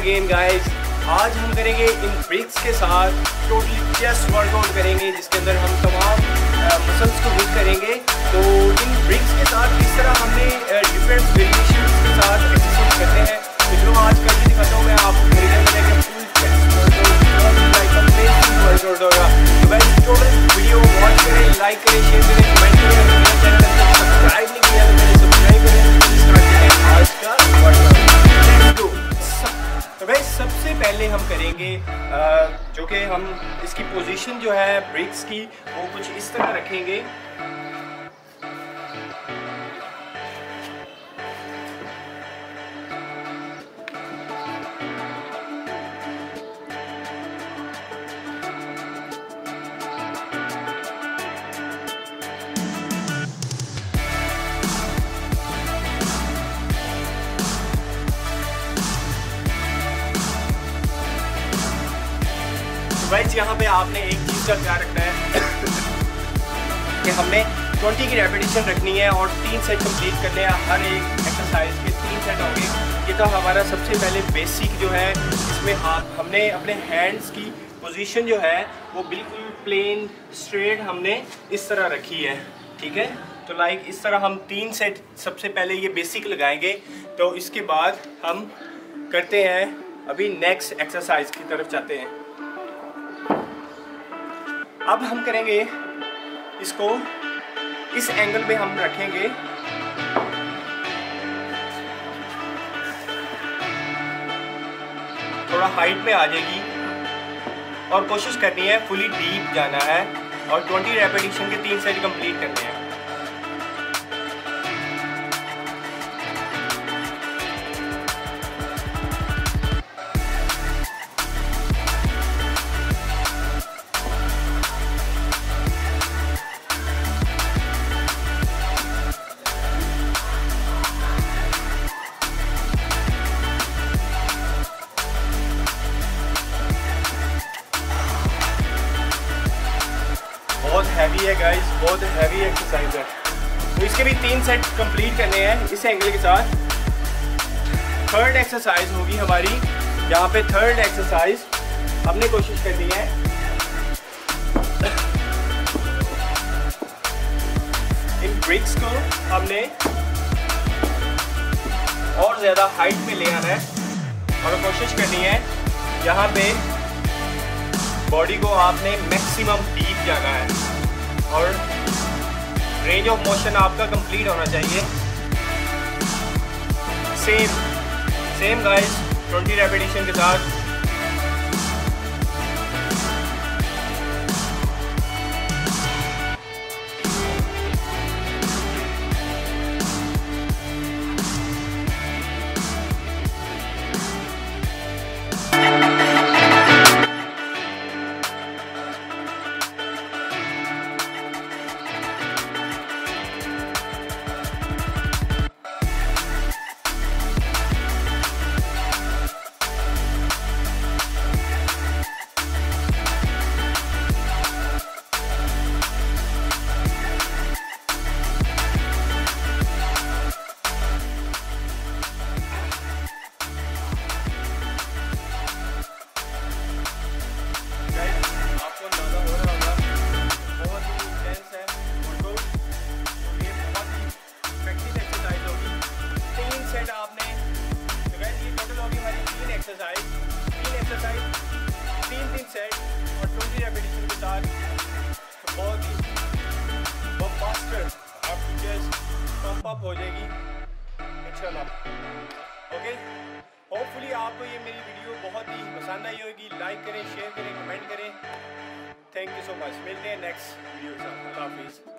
Again guys. आज हम करेंगे इन ब्रिक्स के साथ टोटली चेस्ट वर्कआउट करेंगे, जिसके अंदर हम तमाम मसल्स को वीक करेंगे। तो इन ब्रिक्स के साथ किस तरह हमने डिफरेंट वेरिएशंस के साथ एक्सरसाइज करते हैं, तो जो आज करके दिखाता हूँ मैं आपको। मेरे अंदर एक फुल चेस्ट वर्कआउट होगा। तो गाइस टोटल वीडियो वॉच करें, लाइक करें, शेयर करें, कमेंट करें। अगर मेरे चैनल को सब्सक्राइब नहीं किया तो मैंने सब्सक्राइब करें। स्टार्ट करते हैं आज का वर्कआउट। तो गाइस सबसे पहले हम करेंगे जो कि हम इसकी पोजीशन जो है ब्रिक्स की वो कुछ इस तरह रखेंगे। गाइस यहाँ पे आपने एक चीज़ का ख्याल रखना है कि हमने 20 की रेपिटेशन रखनी है और 3 सेट कंप्लीट करने हैं। हर एक एक्सरसाइज के 3 सेट होंगे। ये तो हमारा सबसे पहले बेसिक जो है, इसमें हमने अपने हैंड्स की पोजीशन जो है वो बिल्कुल प्लेन स्ट्रेट हमने इस तरह रखी है, ठीक है। तो लाइक इस तरह हम 3 सेट सबसे पहले ये बेसिक लगाएंगे। तो इसके बाद हम करते हैं, अभी नेक्स्ट एक्सरसाइज की तरफ जाते हैं। अब हम करेंगे इसको इस एंगल पे हम रखेंगे। थोड़ा हाइट में आ जाएगी और कोशिश करनी है फुली डीप जाना है और 20 रेपिटेशन के 3 सेट कंप्लीट करने हैं। बहुत हैवी है गाइस, बहुत हैवी एक्सरसाइज है। तो इसके भी 3 सेट कंप्लीट करने हैं इस एंगल के साथ। थर्ड एक्सरसाइज होगी हमारी यहाँ पे। थर्ड एक्सरसाइज हमने कोशिश करनी है इन ब्रिक्स को हमने और ज़्यादा हाइट में ले आना है और कोशिश करनी है यहाँ पे बॉडी को आपने मैक्सिमम डीप जाना है और रेंज ऑफ मोशन आपका कंप्लीट होना चाहिए। सेम गाइस 20 रेपिटेशन के साथ। तीन सेट और 20 रेपिटेशन के साथ बहुत ही बम्बास्टर आपकी चेस्ट पंप अप हो जाएगी इंशाल्लाह। ओके, होपफुली आपको ये मेरी वीडियो बहुत ही पसंद आई होगी। लाइक करें, शेयर करें, कमेंट करें। Thank you so much. मिलते हैं नेक्स्ट वीडियो के साथ। अल्लाह हाफिज़।